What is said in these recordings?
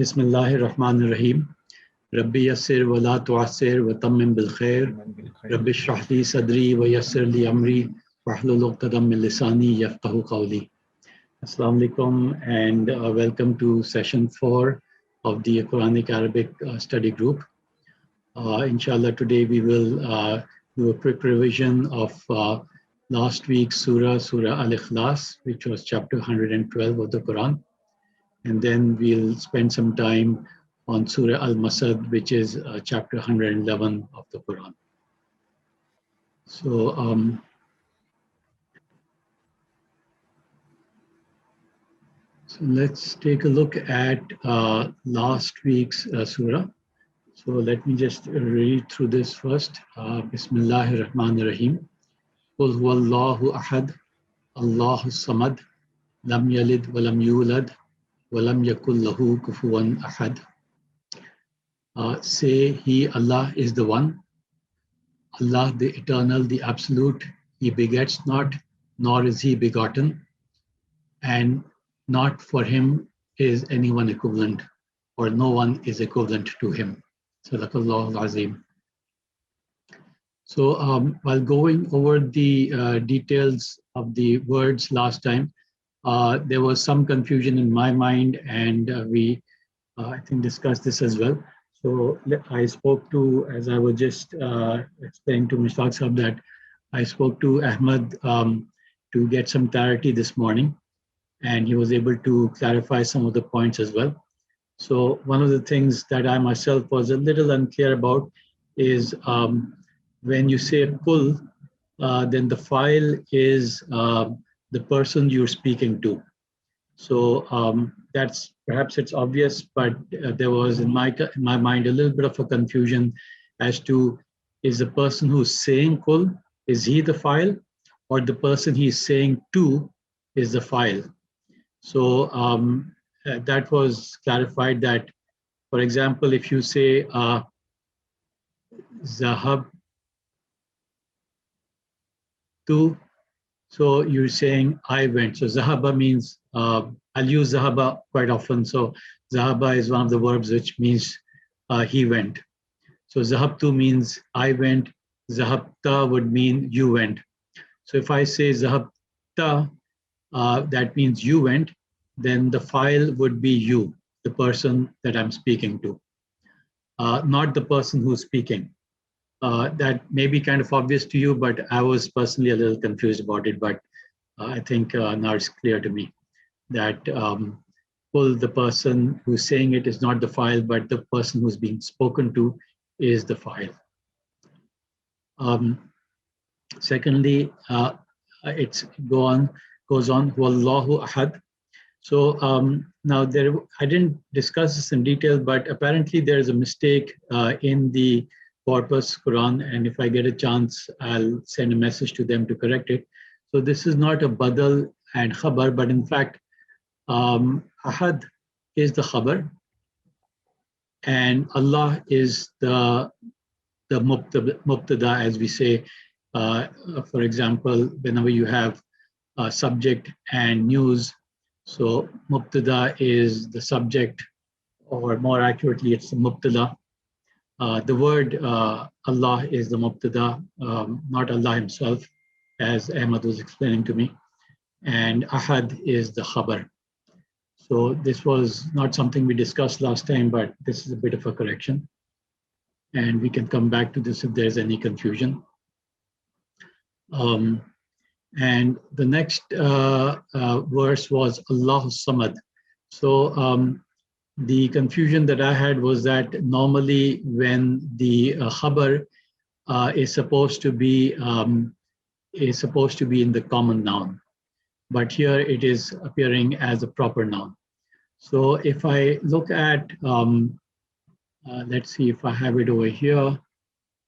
Bismillahir Rahmanir Rahim. Rabbi yassir wa la tu'assir wa tammim bil khair. Rabbi shrah li sadri wa yassir li amri wahlul 'uqdatam min lisani yafqahu qawli. Assalamu alaikum and welcome to session 4 of the Quranic Arabic study group. Inshallah, today we will do a quick revision of last week's Surah Al-Ikhlas, which was chapter 112 of the Quran. And then we'll spend some time on Surah Al-Masadd, which is chapter 111 of the Quran. So, let's take a look at last week's surah. So let me just read through this first. Bismillahir Rahmanir Rahim. Qul huwallahu ahad, Allahu samad, lam yalid wa lam yulad, wa lam yakul lahu kufuwan ahad. Say, He, Allah, is the one, Allah, the eternal, the absolute. He begets not, nor is He begotten, and not for Him is anyone equivalent, or no one is equivalent to Him. Sadaqallahu al-Azim. So while going over the details of the words last time, there was some confusion in my mind, and we, I think, discussed this as well. So I spoke to, as I was just explaining to Mr. Sahab, that I spoke to Ahmad to get some clarity this morning, and he was able to clarify some of the points as well. So one of the things that I myself was a little unclear about is when you say kul, then the file is the person you're speaking to. So that's, perhaps it's obvious, but there was in my mind a little bit of a confusion as to, is the person who's saying kul, is he the file, or the person he's saying to is the file? So that was clarified that, for example, if you say zahab tu, so you're saying I went. So zahaba means, I'll use zahaba quite often. So zahaba is one of the verbs which means he went. So zahabtu means I went. Zahabta would mean you went. So if I say zahabta, that means you went, then the file would be you, the person that I'm speaking to, not the person who's speaking. That may be kind of obvious to you, but I was personally a little confused about it. But I think now it's clear to me that the person who's saying it is not the file, but the person who's being spoken to is the file. Secondly, it goes on, Wallahu ahad. So now I didn't discuss this in detail, but apparently there is a mistake in the corpus Quran, and if I get a chance, I'll send a message to them to correct it. So this is not a badal and khabar, but in fact, ahad is the khabar, and Allah is the mubtada, as we say. For example, whenever you have subject and news, so mubtada is the subject, or more accurately, it's the mubtada. The word Allah is the mubtada, not Allah himself, as Ahmad was explaining to me. And ahad is the khabar. So this was not something we discussed last time, but this is a bit of a correction. And we can come back to this if there's any confusion. And the next verse was Allahu samad. So the confusion that I had was that normally when the khabar is supposed to be in the common noun, but here it is appearing as a proper noun. So if I look at, let's see if I have it over here.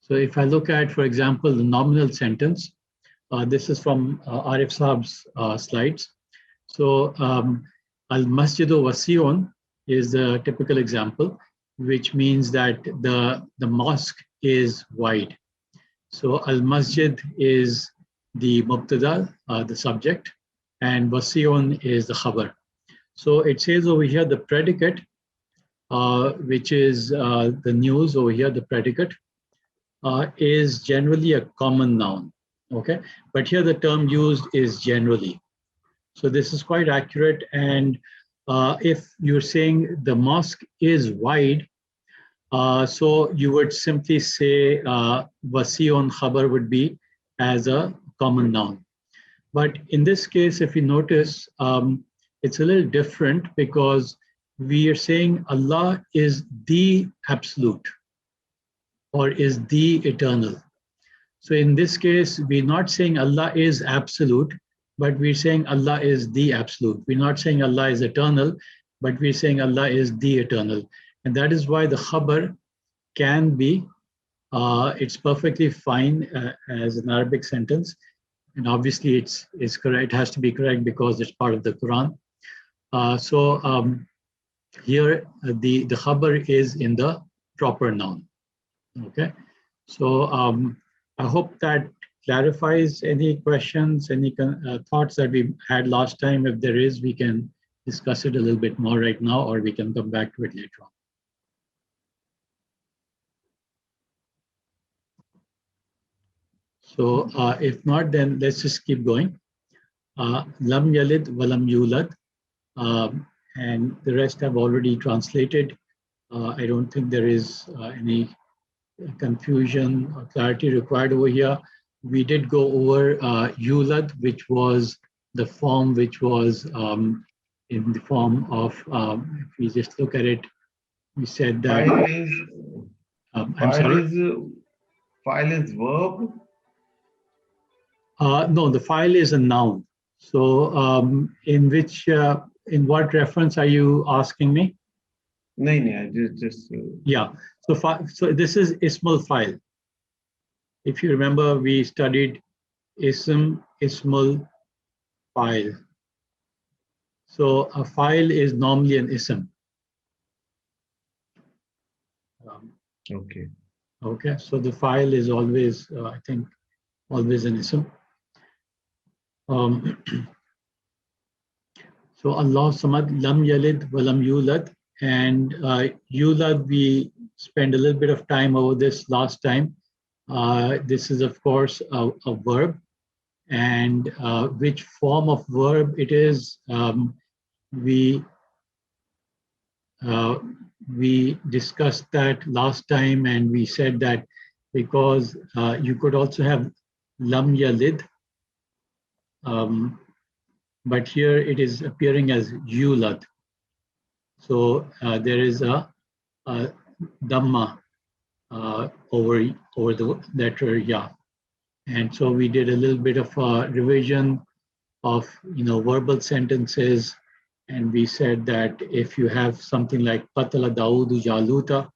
So if I look at, for example, the nominal sentence, this is from Arif Saab's slides. So Al-Masjidu Wasi'un is the typical example, which means that the mosque is wide. So Al-Masjid is the mubtada, the subject, and Wasi'un is the khabar. So it says over here the predicate which is the news over here, the predicate, is generally a common noun. Okay, but here the term used is generally. So this is quite accurate. And if you're saying the mosque is wide, so you would simply say wasi'un khabar would be as a common noun. But in this case, if you notice, it's a little different because we are saying Allah is the absolute or is the eternal. So in this case, we're not saying Allah is absolute, but we're saying Allah is the absolute. We're not saying Allah is eternal, but we're saying Allah is the eternal. And that is why the khabar can be, it's perfectly fine as an Arabic sentence. And obviously it's correct, it has to be correct because it's part of the Quran. Here the khabar is in the proper noun. Okay, so I hope that clarifies any questions, any thoughts that we had last time. If there is, we can discuss it a little bit more right now, or we can come back to it later on. So if not, then let's just keep going. Lam yalid walam yulad, and the rest have already translated. I don't think there is any confusion or clarity required over here. We did go over yulad, which was the form which was in the form of, if we just look at it, we said that. I'm sorry? File is verb? No, the file is a noun. So in what reference are you asking me? No, I just. Yeah, so this is ismul file. If you remember, we studied ismul file. So a file is normally an ism. Okay. Okay, so the file is always, I think, always an ism. So Allah Samad Lam Yalid Walam Yulad, and Yulad, we spent a little bit of time over this last time. This is of course a verb, and which form of verb it is, we discussed that last time, and we said that because you could also have Lam Yalid, but here it is appearing as Yulad. So there is a Dhamma over the letter Ya. And so we did a little bit of a revision of verbal sentences, and we said that if you have something like Qatala Daudu Jaluta,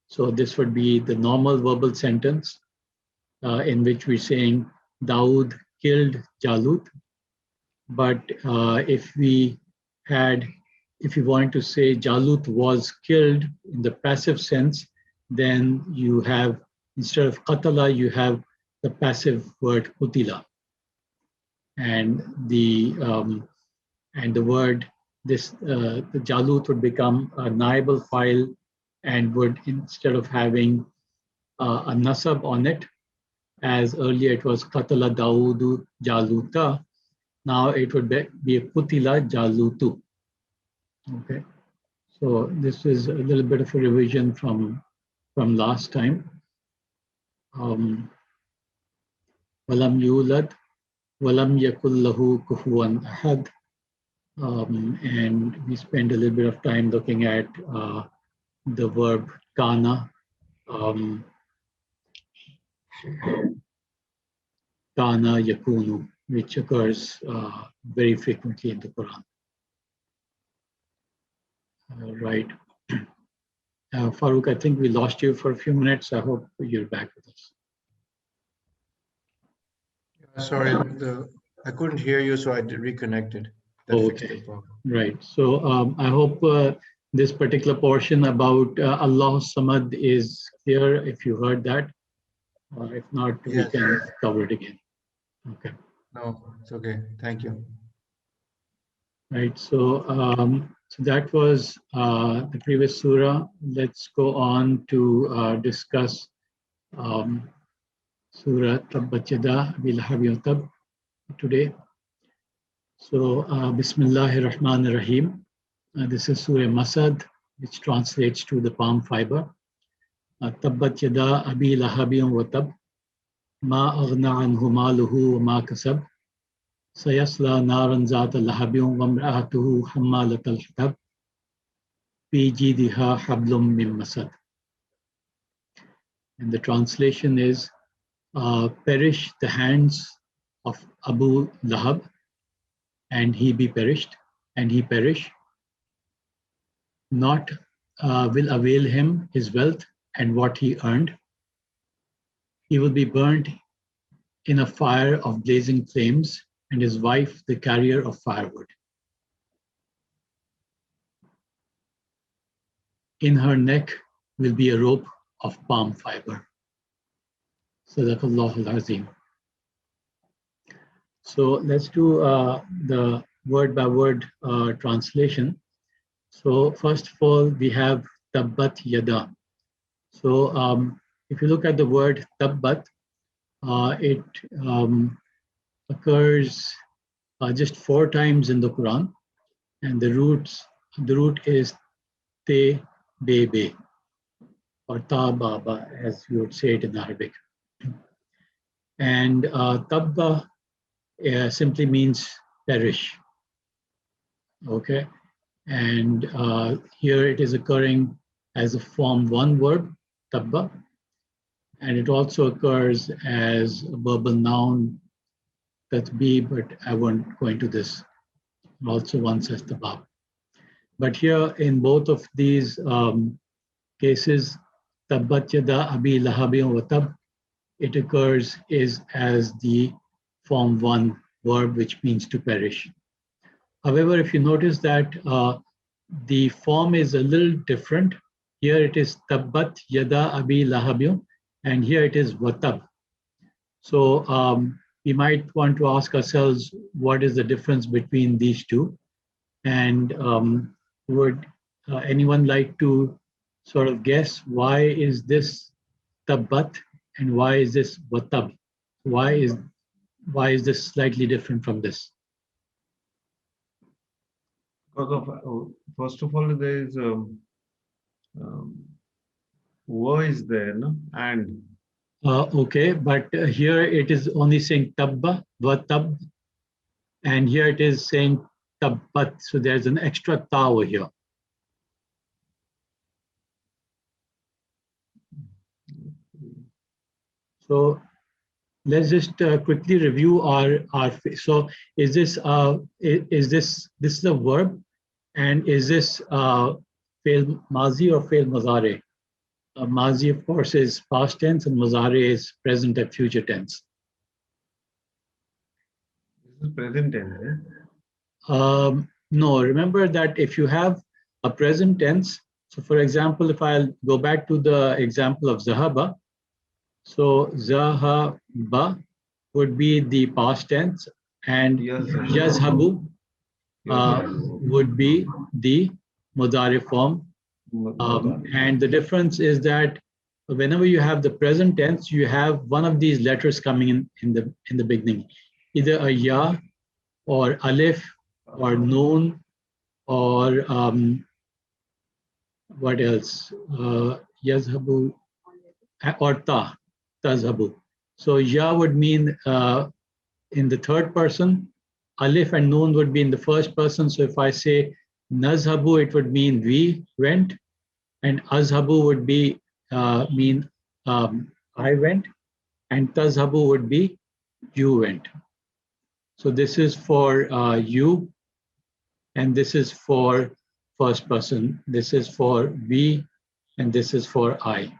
so this would be the normal verbal sentence in which we're saying Daud killed Jalut. But if we wanted to say Jalut was killed in the passive sense, then you have, instead of Qatala, you have the passive word Qutila. And the word, the Jalut would become a naibal file and would, instead of having a nasab on it, as earlier it was Qatala Daudu Jaluta, now it would be a Qutila Jalutu. Okay, so this is a little bit of a revision from last time. Walam yulad, walam yakul lahu kufuwan ahad, and we spent a little bit of time looking at the verb kana, kana yakunu, which occurs very frequently in the Quran. Right. Farooq, I think we lost you for a few minutes. I hope you're back with us. Sorry, I couldn't hear you, so I reconnected. Okay, right. So I hope this particular portion about Allah Samad is clear, if you heard that. If not, yes, we can cover it again. Okay. No, it's okay. Thank you. Right. So that was the previous surah. Let's go on to discuss um, Surah Tabbat Yada Abi Lahabin wa Tab today. So, Bismillahir Rahmanir Rahim. This is Surah Masadd, which translates to the palm fiber. Tabbat Yada Abi Lahabin wa Tab. Ma aghna anhu maluhu wa ma kasab. Sayasla naran zata lahabin wa imra'atuhu hammalat al-hatab. Fi jidiha hablum min masad. And the translation is, perish the hands of Abu Lahab, and he be perished, and he perish. Not will avail him his wealth and what he earned. He will be burnt in a fire of blazing flames, and his wife the carrier of firewood. In her neck will be a rope of palm fiber. Sadaqallahu al-Azim. So let's do the word by word translation. So first of all, we have Tabbat Yada. So if you look at the word Tabbat, it occurs just 4 times in the Quran, and the root is Te Bebe or Ta Baba, as you would say it in Arabic. And Tabba simply means perish. Okay, and here it is occurring as a form 1 verb, Tabba, and it also occurs as a verbal noun, Tatbi, but I won't go into this. Also once as Tabab. But here in both of these cases, Tabbat Yada Abi Lahabin wa Tab, it occurs as the form 1 verb, which means to perish. However, if you notice that the form is a little different, here it is Tabbat Yada Abi Lahabin, and here it is Watab. So we might want to ask ourselves, what is the difference between these two? And would anyone like to sort of guess why is this Tabbat and why is this Watab? Why is this slightly different from this? Because of, first of all, there is wa is there, no? And Okay, but here it is only saying Tabba, Watab, and here it is saying Tabbat. So there's an extra ta over here. So let's just quickly review our. So is this this is a verb, and is this fail mazi or fail mazare? Mazi, of course, is past tense, and mazare is present and future tense. this is present tense. Eh? No, remember that if you have a present tense, so for example, if I'll go back to the example of Zahaba, so Zahaba would be the past tense, and Yazhabu would be the Mudari form. And the difference is that whenever you have the present tense, you have one of these letters coming in the beginning, either a ya or alif or noon or what else? Yazhabu or ta, tazhabu. So ya would mean in the third person, alif and noon would be in the first person. So if I say nazhabu, it would mean we went, and azhabu would be mean I went, and tazhabu would be you went. So this is for you, and this is for first person. This is for we, and this is for I,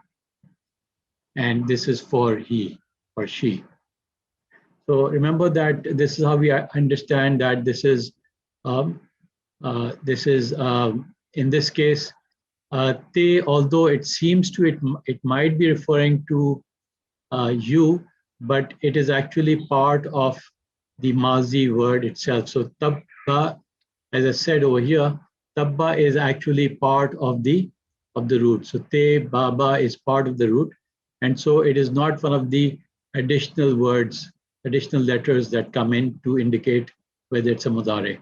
and this is for he or she. So remember that this is how we understand that this is in this case, te, although it seems to it might be referring to you, but it is actually part of the mazi word itself. So tabba as I said over here, tabba is actually part of the root. So te baba is part of the root, and so it is not one of the additional words, additional letters that come in to indicate whether it's a mudare.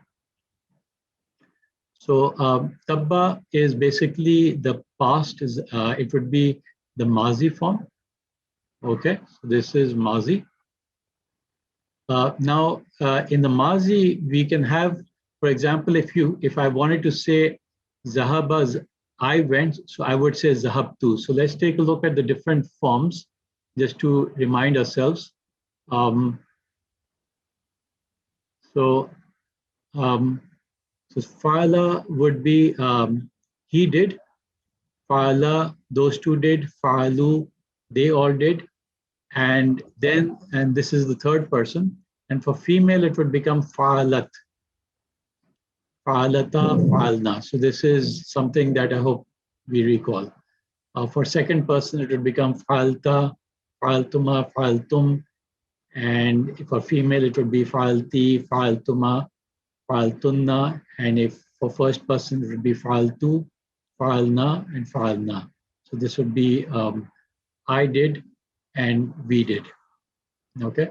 So tabba is basically the past. Is it would be the mazi form. Okay, so this is mazi. Now, in the mazi, we can have, for example, if I wanted to say zahaba, I went, so I would say zahabtu. So let's take a look at the different forms, just to remind ourselves. So fa'ala would be he did, fa'ala, those two did, fa'alu, they all did, and this is the third person. And for female, it would become fa'alat, fa'alata, fa'alna. So this is something that I hope we recall. For second person, it would become fa'alta, fa'altuma, fa'altum. And for female, it would be fa'alti, fa'altuma, fa'altunna. And if for first person, it would be fa'altu, fa'alna, and fa'alna. So this would be I did and we did. Okay.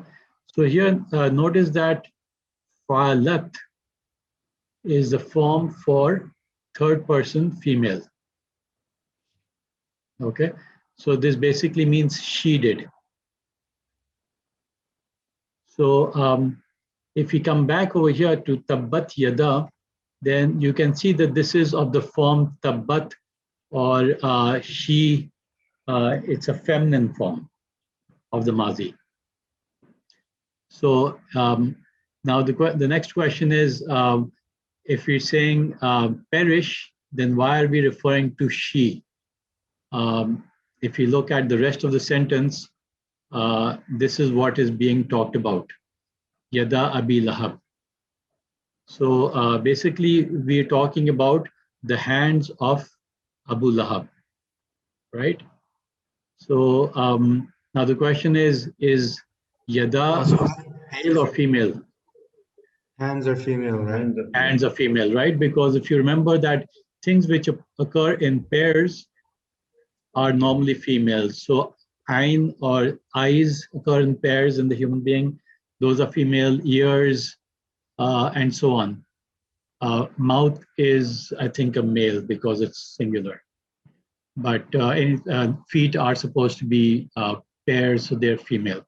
So here, notice that fa'alat is the form for third person female. Okay. So this basically means she did. So if we come back over here to tabbat yada, then you can see that this is of the form tabbat, or she, it's a feminine form of the mazi. So now the next question is, if we're saying perish, then why are we referring to she? If you look at the rest of the sentence, this is what is being talked about. Yada abi lahab. So basically, we're talking about the hands of Abu Lahab, right? So now the question is yada male or female? Hands are female, right? Hands are female, right? Because if you remember that things which occur in pairs are normally female. So ayn or eyes occur in pairs in the human being. Those are female. Ears and so on. Mouth is, I think, a male because it's singular. But feet are supposed to be pairs, so they're female.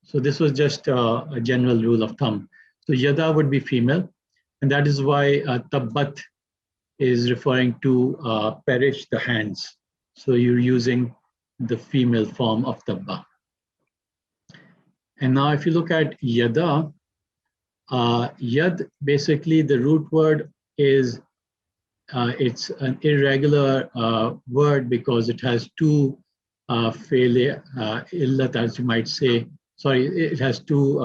So this was just a general rule of thumb. So yada would be female, and that is why tabbat is referring to perish the hands. So you're using the female form of tabba. And now if you look at yada, yad, basically the root word is, it's an irregular word because it has two failure, illat, as you might say. Sorry, it has two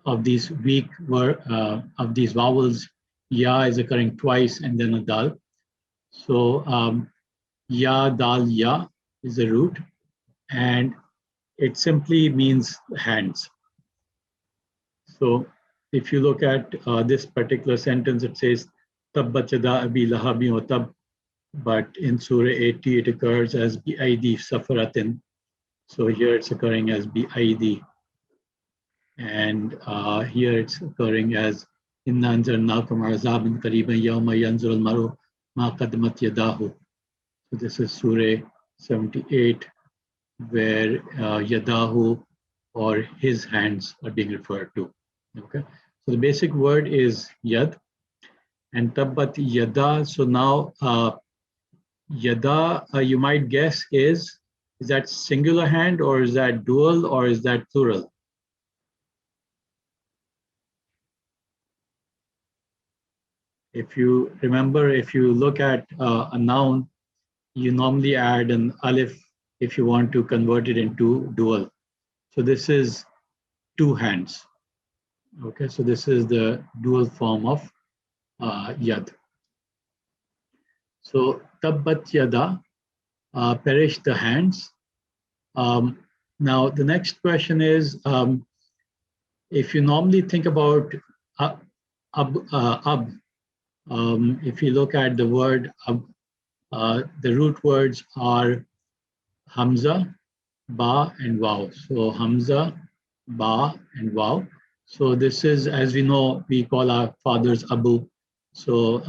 of these weak of these vowels. Ya is occurring twice and then a dal. So ya, dal, ya is the root, and it simply means hands. So if you look at this particular sentence, it says tabbat yada abi lahabin wa tab, but in Surah 80 it occurs as bi-aidi safaratin. So here it's occurring as bi-aidi, and here it's occurring as inna anzarnakum azaban qariban yawma yanzur al-maru ma qaddamat yadahu. So this is Surah 78, where yadahu, or his hands, are being referred to. Okay, so the basic word is yad, and tabbat yada. So now yada, you might guess, is that singular hand, or is that dual, or is that plural? If you remember, if you look at a noun, you normally add an alif if you want to convert it into dual. So this is two hands. Okay, so this is the dual form of yad. So tabbat yada, perish the hands. Now the next question is, if you normally think about ab, If you look at the word, the root words are Hamza, Ba, and Waw. So Hamza, Ba, and Waw. So this is, as we know, we call our fathers Abu. So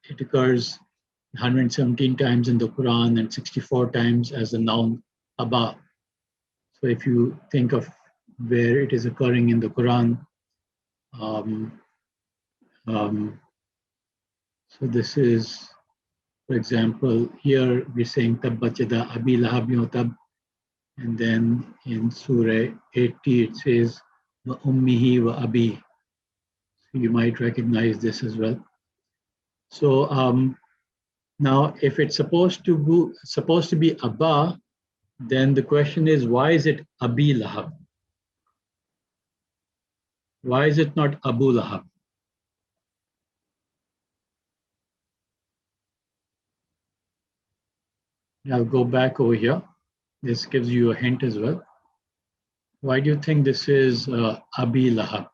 it occurs 117 times in the Quran and 64 times as the noun Abba. So if you think of where it is occurring in the Quran, um, so this is, for example, here we're saying Tabbat yada Abi Lahab Tab, and then in Surah 80 it says wa ummihi wa abi. So you might recognize this as well. So now, if it's supposed to be Abba, then the question is, why is it Abi Lahab? Why is it not Abu Lahab? I'll go back over here. This gives you a hint as well. Why do you think this is Abi Lahab?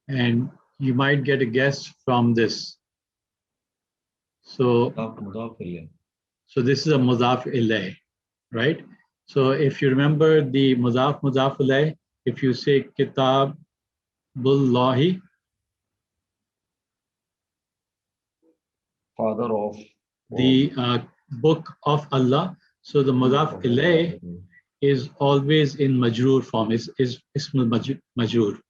And you might get a guess from this. So this is a Mudaf Ilayh, right? So if you remember the Mudaf Ilayh, if you say Kitabullahi, father of the book of Allah. So the Mudaf Ilayh is always in Majroor form, is Ismul Majroor.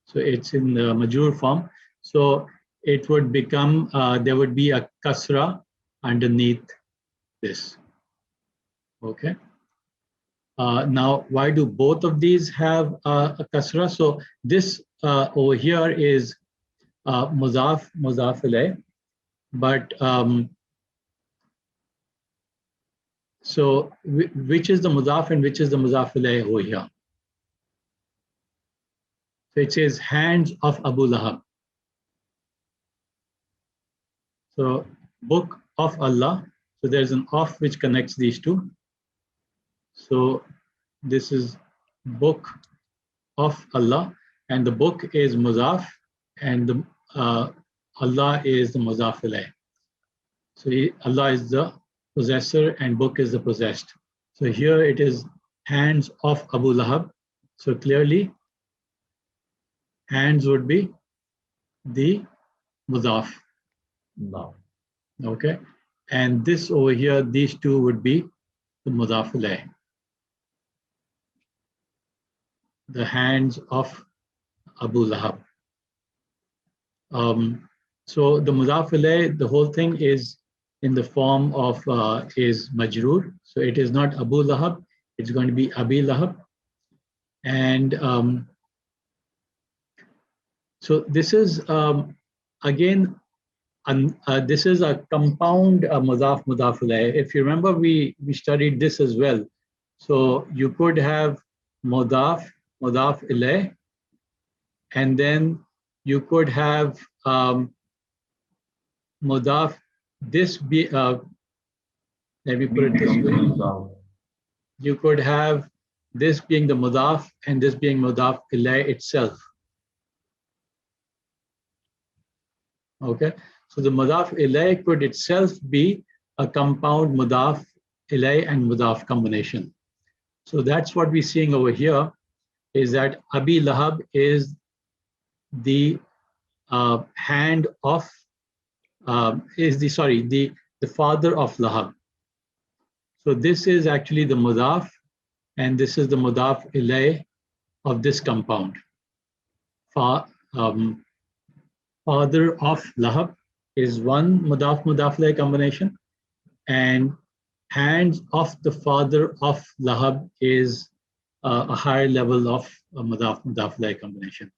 So it's in the Majroor form. So it would become, there would be a Kasra underneath this. Okay. Now, why do both of these have a Kasra? So this over here is Mudaf Ilayh. But so which is the Mudaf and which is the Mudaf Ilayh over here? So it says hands of Abu Lahab. So book of Allah. So there's an of which connects these two. So this is book of Allah, and the book is Mudaf, and the Allah is the Mudaf Ilayh. So Allah is the possessor and book is the possessed. So here it is hands of Abu Lahab. So clearly hands would be the Mudaf. no. Okay. And this over here, these two would be the Mudaf Ilayh. The hands of Abu Lahab. So the Mudaf Ilayh, the whole thing is in the form of is Majroor. So it is not Abu Lahab, it's going to be Abi Lahab. And so this is again, this is a compound Mudaf Ilayh. If you remember, we studied this as well. So you could have Mudaf Ilayh, and then you could have Mudaf, this be, let me put it this way. You could have this being the Mudaf and this being Mudaf Ilayh itself. Okay, so the Mudaf Ilayh could itself be a compound Mudaf Ilayh and Mudaf combination. So that's what we're seeing over here, is that Abi Lahab is the hand of, the father of Lahab. So this is actually the Mudaf, and this is the Mudaf Ilayh of this compound. Father of Lahab is one Mudaf Ilayh combination, and hands of the father of Lahab is a higher level of Mudaf Ilayh combination.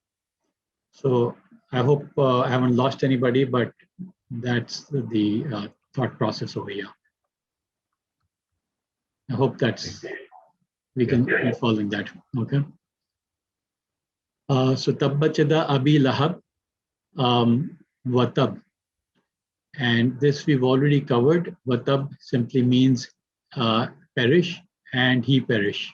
So I hope I haven't lost anybody, but that's the thought process over here. I hope that's, we can be following that. Okay. So Tabbat yada Abi Lahab Watab. And this we've already covered. Watab simply means perish, and he perish.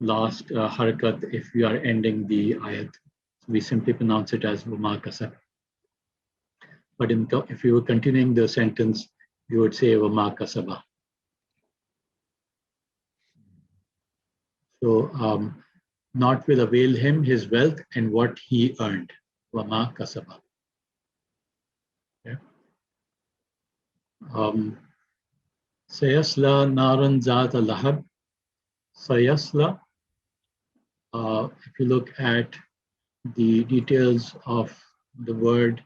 last harakat if we are ending the ayat. So we simply pronounce it as wama kasab. But if you were continuing the sentence, you would say wama kasaba. So not will avail him his wealth and what he earned. Wama kasaba. Okay. Sayasla naran zata lahab. Sayasla. If you look at the details of the word,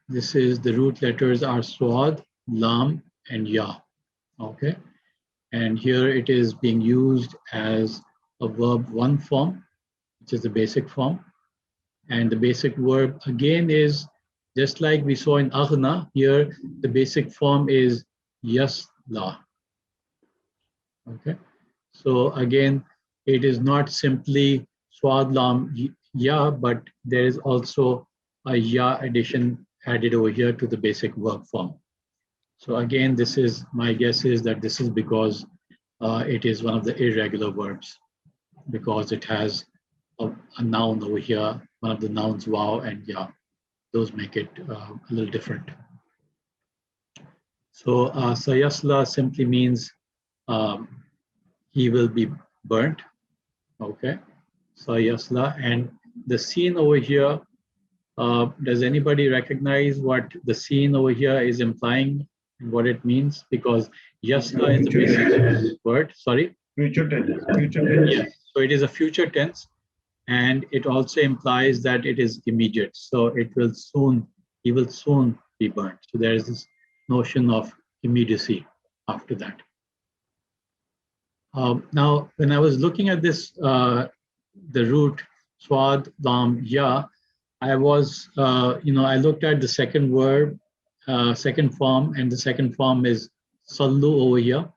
this is the root letters are swad, lam, and ya. Okay, and here it is being used as a verb one form, which is the basic form, and the basic verb again is just like we saw in aghna. Here the basic form is yasla. Okay, so again it is not simply swad lam ya, but there is also a ya addition added over here to the basic verb form. So again, this is, my guess is that this is because it is one of the irregular verbs, because it has a noun over here, one of the nouns wow and ya. Those make it a little different. So sayasla simply means he will be burnt. Okay, sayasla, and the scene over here, does anybody recognize what the scene over here is implying and what it means? Because yasla is the basic word. Sorry? Future tense. Future tense. Yes. So it is a future tense, and it also implies that it is immediate. So it will soon, he will soon be burnt. So there is this notion of immediacy after that. Now, when I was looking at this, the root swad, lam, ya, I was, I looked at the second verb, second form, and the second form is sallu over here,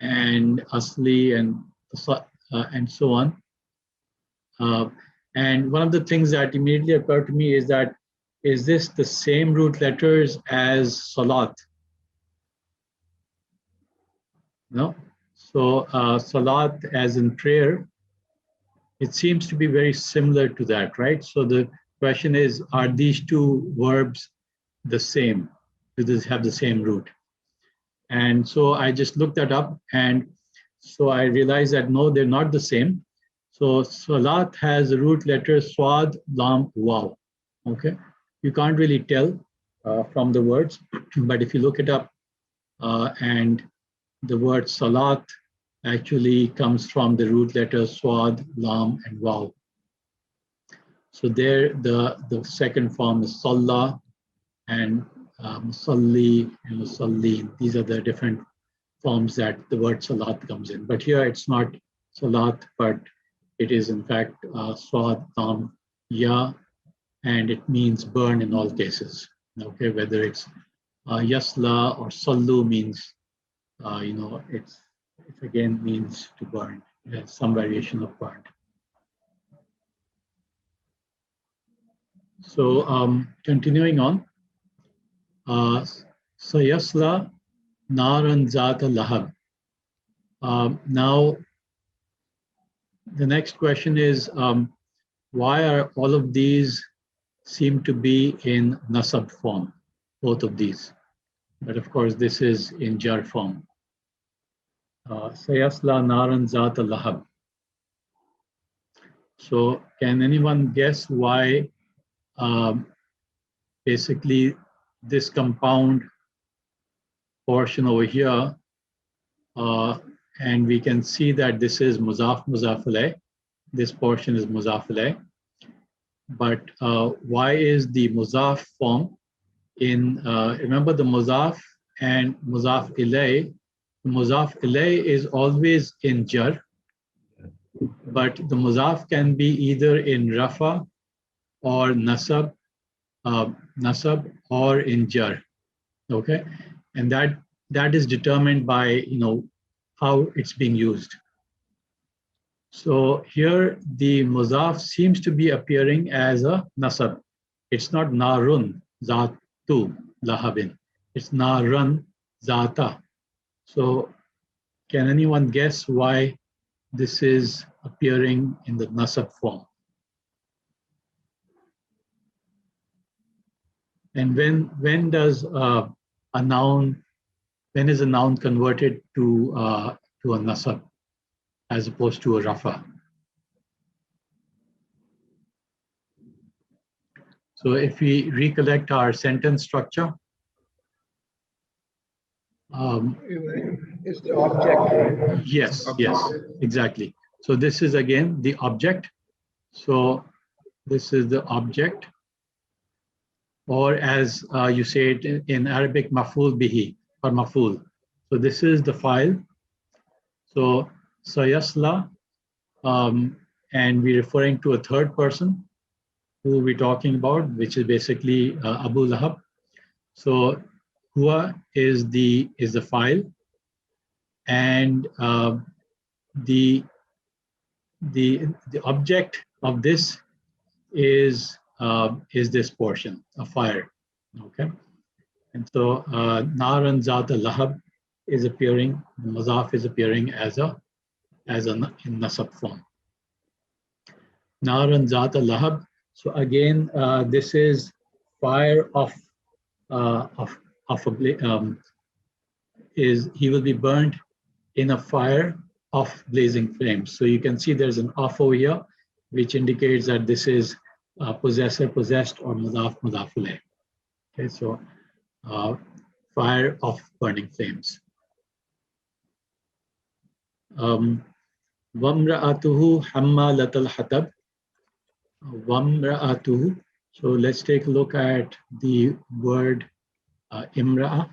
and asli, and so on. And one of the things that immediately occurred to me is that, is this the same root letters as salat? No. So salat as in prayer, it seems to be very similar to that, right? So the question is, are these two verbs the same? Do they have the same root? And so I just looked that up, and so I realized that no, they're not the same. So salat has the root letter swad, lam, waw. Okay, you can't really tell from the words, but if you look it up, and the word salat actually comes from the root letters swad, lam, and waw. So there, the second form is salla, and musalli and musalli. These are the different forms that the word salat comes in. But here it's not salat, but it is in fact swad, lam, ya, and it means burn in all cases. Okay, whether it's yasla or sallu means, it again means to burn. There's some variation of burn. So continuing on, sayasla naran zata lahab. Now, the next question is, why are all of these seem to be in nasab form, both of these? But of course, this is in jar form. Sayasla naran zata lahab. So can anyone guess why basically this compound portion over here, and we can see that this is muzaf alayh. This portion is muzaf alayh. But why is the muzaf form in, remember the muzaf and muzaf ilayh? Muzaf ilayh is always in jar, but the muzaf can be either in rafa or nasab, or in jar. Okay, and that is determined by how it's being used. So here the muzaf seems to be appearing as a nasab. It's not narun zatu lahabin. It's naran zata. So can anyone guess why this is appearing in the nasab form. And when does a noun, when is a noun converted to a nasab as opposed to a rafa? So if we recollect our sentence structure, It's the object, right? yes, Object. yes, exactly. So this is again the object. So this is the object, or as you say it in Arabic, maf'ul bihi or maf'ul. So this is the file. So sayasla, and we're referring to a third person who we're talking about, which is basically Abu Lahab. So huwa is the file, and the object of this is this portion, a fire. Okay, and so Naran Zat al-Lahab is appearing, the Mazaf is appearing as a in nasab form. Naran Zat al-Lahab. So again, this is fire of is he will be burned in a fire of blazing flames. So you can see there's an off over here, which indicates that this is possessor, possessed, or mudaf, mudafule. Okay, so fire of burning flames. Wamra'atuhu hammalatal hatab. Wamra'atuhu. So let's take a look at the word imra'a.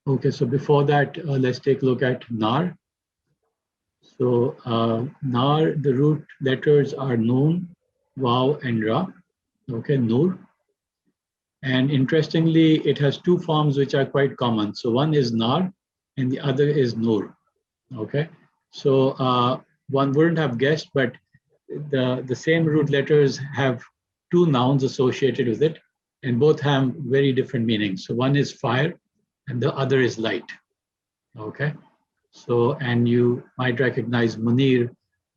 Okay, so before that, let's take a look at nar. So nar, the root letters are noon, waw, and ra. Okay, nur. And interestingly, it has two forms which are quite common. So one is nar, and the other is nur. Okay, so one wouldn't have guessed, but the same root letters have two nouns associated with it, and both have very different meanings. So one is fire, and the other is light. Okay, so and you might recognize munir,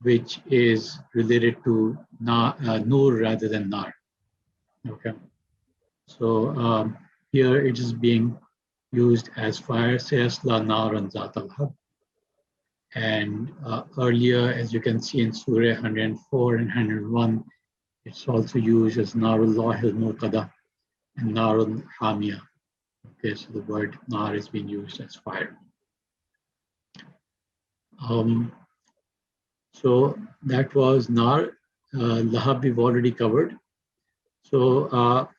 which is related to nur rather than nar. Okay, so here it is being used as fire, sayasla naran zat al-hab. And earlier, as you can see in Surah 104 and 101, it's also used as narullah al-muqada and narul hamia. Okay, so the word nar is being used as fire. So that was nar. Lahab we've already covered. So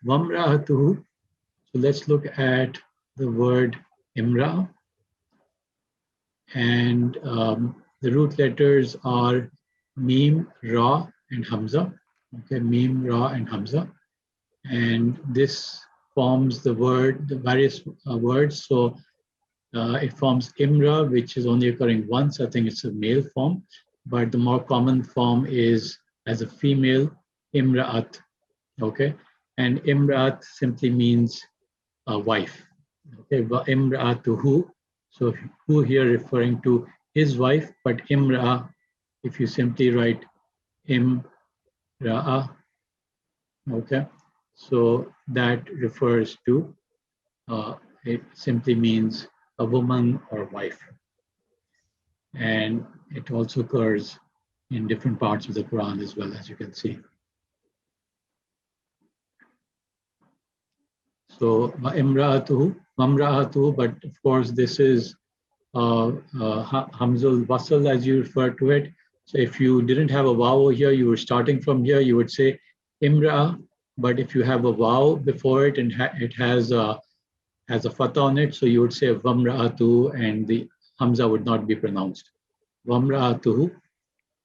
wamra'atuhu. So let's look at the word imra. And the root letters are mim, ra, and hamza. Okay, mim, ra, and hamza. And this forms the word, the various words. So it forms imra, which is only occurring once. I think it's a male form, but the more common form is as a female, imra'at. Okay, and imra'at simply means a wife. Okay, imra'atuhu. So who here referring to his wife, but imra'a, if you simply write imra'a, okay, so that refers to, it simply means a woman or wife. And it also occurs in different parts of the Quran as well, as you can see. So imra'atuhu, mamra'atuhu, but of course this is Hamzul Wasl, as you refer to it. So if you didn't have a waw here, you were starting from here, you would say imra. But if you have a waw before it and it has a fatha on it, so you would say wamra'atu, and the hamza would not be pronounced. Wamra'atuhu,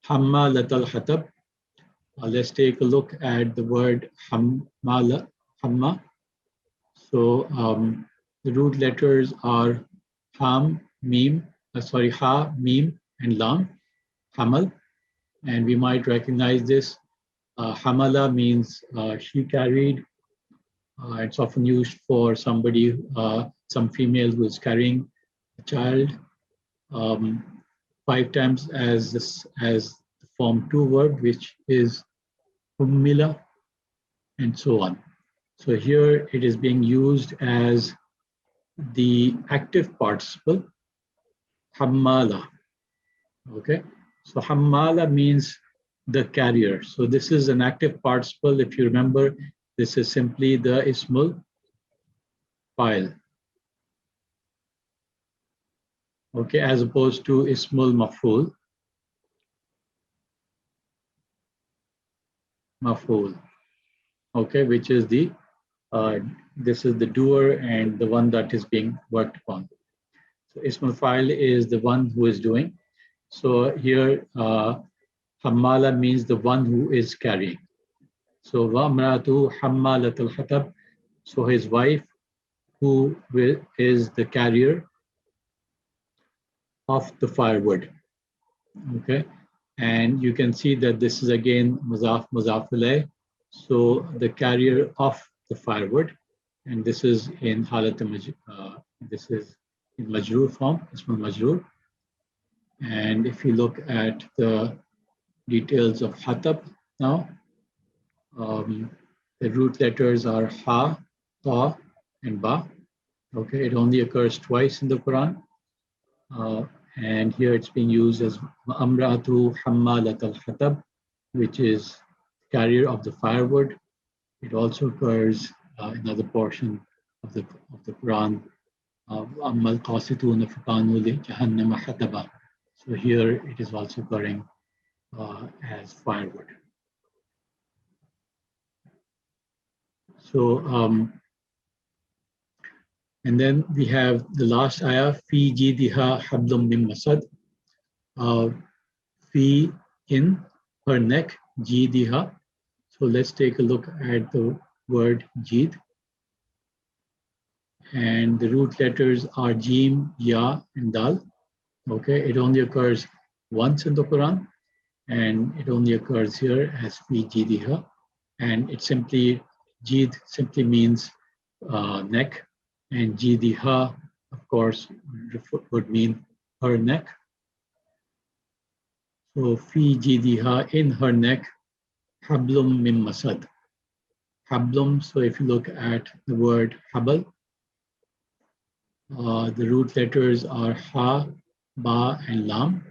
hamma latal hatab. Let's take a look at the word hamma. So the root letters are ham, mim, ha, mim, and lam, hamal. And we might recognize this. Hamala means she carried. It's often used for somebody, some female who is carrying a child. 5 times as the form 2 verb, which is hummila, and so on. So here it is being used as the active participle, hammala. Okay, so hammala means the carrier. So this is an active participle. If you remember, this is simply the ismul file. Okay, as opposed to ismul maf'ul. Okay, which is the this is the doer and the one that is being worked upon. So ismul file is the one who is doing. So here hammala means the one who is carrying. So wa'amratu hammalatul hatab. So his wife, who is the carrier of the firewood. Okay, and you can see that this is again muzaf alayh. So the carrier of the firewood, and this is in halat this is in majroor form, ismul majroor. And if you look at the details of hatab now, the root letters are ha, ta, and ba. Okay, it only occurs twice in the Quran. And here it's being used as amratu hammalat al-hatab, which is carrier of the firewood. It also occurs in another portion of the Quran, ammal qasituna fakanu li jahannama hataba. So here it is also occurring as firewood. So and then we have the last ayah, fi jidiha hablum min masad. Fi in her neck, jidiha. So let's take a look at the word jid. And the root letters are jim, ya, and dal. Okay, it only occurs once in the Quran, and it only occurs here as fi jidiha. And it simply, jid simply means neck, and jidiha, of course, would mean her neck. So fi jidiha, in her neck, hablum min masad. Hablum, so if you look at the word habal, the root letters are ha, ba, and lam.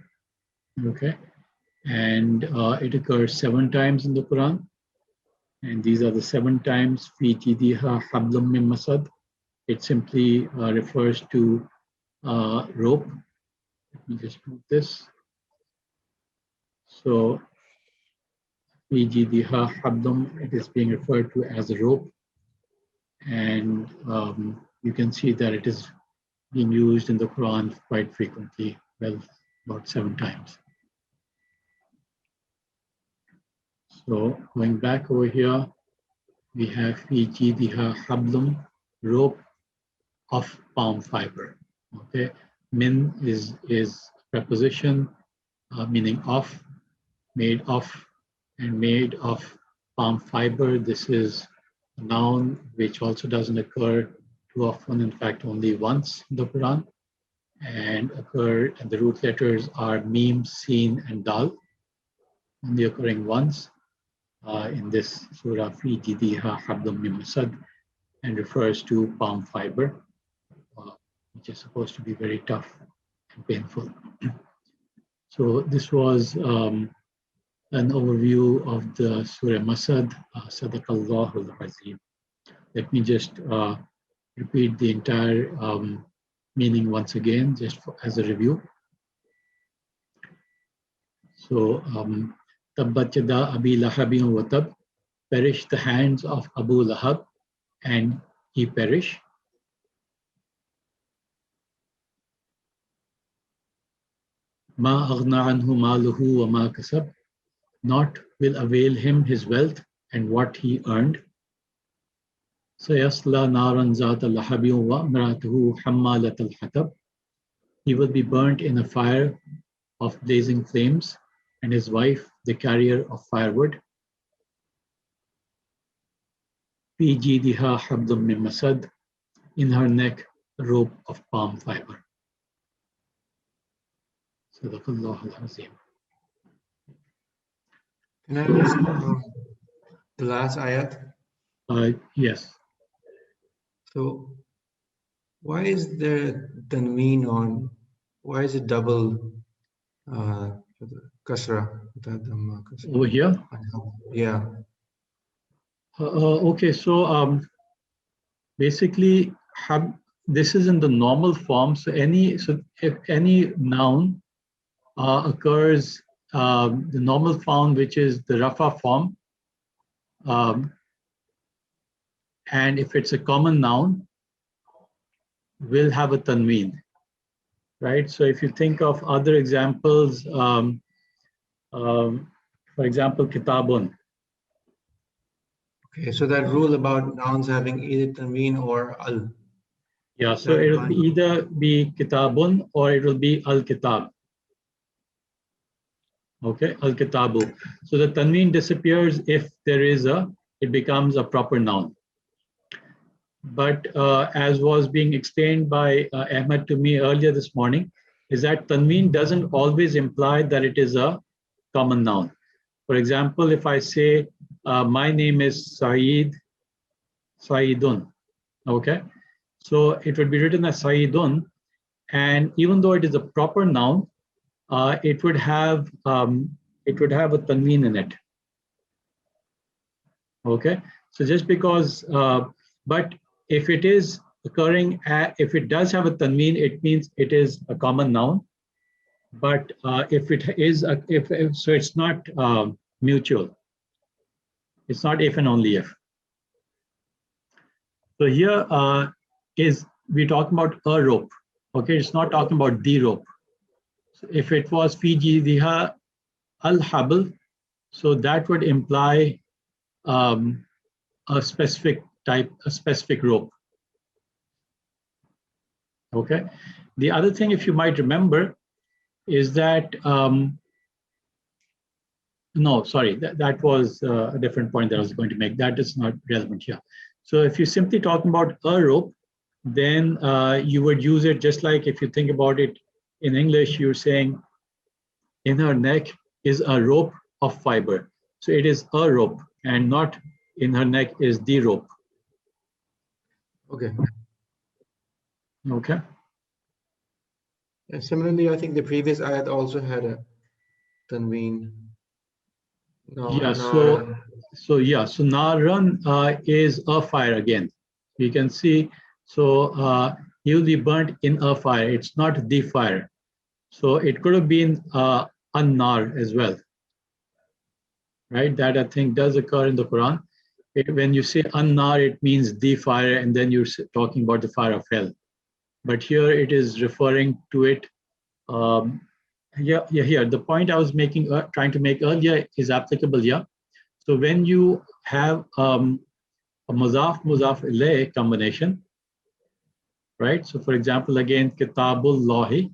Okay, and it occurs 7 times in the Quran, and these are the 7 times fi jidiha hablum min masad. It simply refers to rope. Let me just move this. So fi jidiha hablum, it is being referred to as a rope, and you can see that it is being used in the Quran quite frequently, well, about 7 times. So going back over here, we have fi jidiha hablum, rope of palm fiber. Okay, min is preposition meaning of, made of, and made of palm fiber. This is a noun which also doesn't occur too often, in fact only once in the Quran, and the root letters are mim, sin, and dal, only occurring once in this surah, fi jidiha hablum min masad, and refers to palm fiber, which is supposed to be very tough and painful. So this was an overview of the Surah Masadd, Sadaqallahu al-Azim. Let me just repeat the entire meaning once again, just as a review. So, Tabbat yada Abi Lahabin wa tab, perish the hands of Abu Lahab, and he perish. Ma aghna anhu maluhu wa ma kasab, not will avail him his wealth and what he earned. Sayasla naran zat al-lahabi wa imratuhu hammalat al-hatab, he will be burnt in a fire of blazing flames, and his wife the carrier of firewood. Fi jidiha hablum min masad, in her neck a rope of palm fiber. Sadaqallahu al-Azim. Can I ask the last ayat? Yes. So why is there tanween on? Why is it double kasra? Over here. Yeah. Okay, so basically, this is in the normal form. So if any noun occurs, the normal form, which is the Rafa form, and if it's a common noun, will have a tanween, right? So if you think of other examples, for example, kitabun. Okay, so that rule about nouns having either tanween or al. Yeah, so it will either be kitabun or it will be al-kitab. Okay, al-kitabu. So the tanween disappears if there is it becomes a proper noun. But as was being explained by Ahmed to me earlier this morning, is that tanween doesn't always imply that it is a common noun. For example, if I say, my name is Saidun, okay? So it would be written as Saidun, and even though it is a proper noun, it would have a tanween in it. Okay, so just because, but if it is occurring, if it does have a tanween, it means it is a common noun. But if it is, so it's not mutual. It's not if and only if. So here we're talking about a rope. Okay, it's not talking about the rope. So if it was Fiji diha al-habl, so that would imply a specific type, a specific rope. Okay. The other thing, if you might remember, is that no, sorry, that was a different point that I was going to make. That is not relevant here. So if you're simply talking about a rope, then you would use it just like if you think about it in English, you're saying in her neck is a rope of fiber. So it is a rope and not in her neck is the rope. Okay. Okay. And similarly, I think the previous ayat also had a tanween. No, Yeah. So Naran is a fire again. You can see. So he'll be burnt in a fire. It's not the fire. So it could have been an-nar as well, right? That I think does occur in the Quran. When you say an-nar, it means the fire, and then you're talking about the fire of hell. But here it is referring to it. Here the point I was making, trying to make earlier, is applicable here. So when you have a muzaf ilayh combination, right? So for example, again, kitabullahi.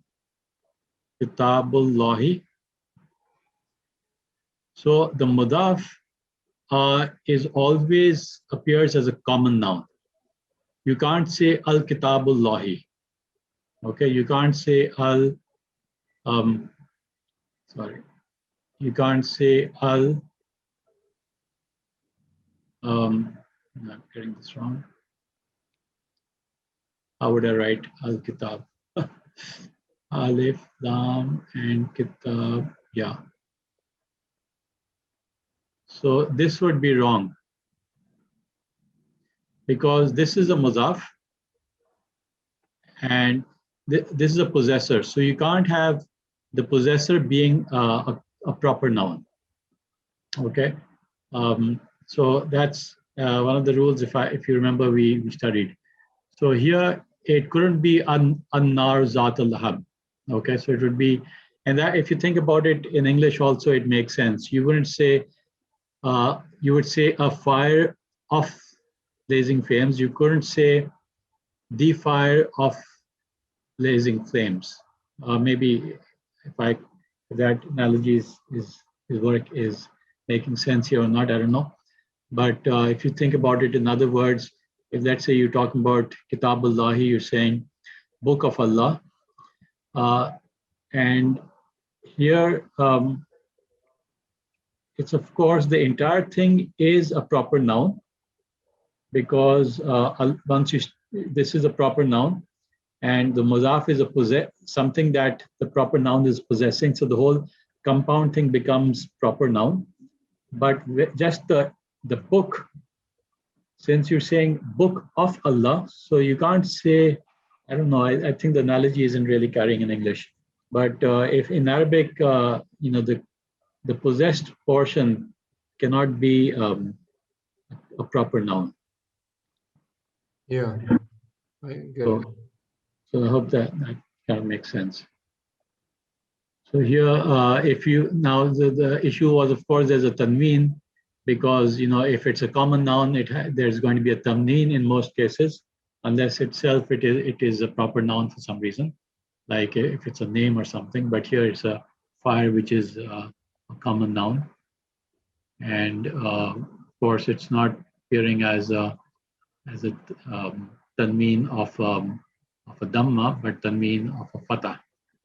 So the mudaf is always appears as a common noun. You can't say al-kitabullahi. Okay, you can't say you can't say I'm getting this wrong. How would I write al-kitab? Alif, Lam, and Kitab, yeah. So this would be wrong because this is a muzaf and this is a possessor. So you can't have the possessor being a proper noun. Okay, so that's one of the rules. If you remember, we studied. So here it couldn't be an-nar zat al-lahab. Okay, so it would be, and that if you think about it in English also, it makes sense. You wouldn't say, you would say a fire of blazing flames. You couldn't say the fire of blazing flames. Maybe if that analogy is making sense here or not, I don't know. But if you think about it in other words, if let's say you're talking about Kitabullahi, you're saying Book of Allah, and here, it's of course the entire thing is a proper noun, because this is a proper noun, and the mudaf is something that the proper noun is possessing. So the whole compound thing becomes proper noun. But just the book, since you're saying book of Allah, so you can't say, I don't know, I think the analogy isn't really carrying in English. But if in Arabic, the possessed portion cannot be a proper noun. Yeah, I get it. So I hope that kind of makes sense. So here, if you now the issue was, of course, there's a tanween, because if it's a common noun, there's going to be a tanween in most cases, unless itself it is a proper noun for some reason, like if it's a name or something. But here it's a fire, which is a common noun, and of course it's not appearing as a tanween of a dhamma, but tanween of a fatah.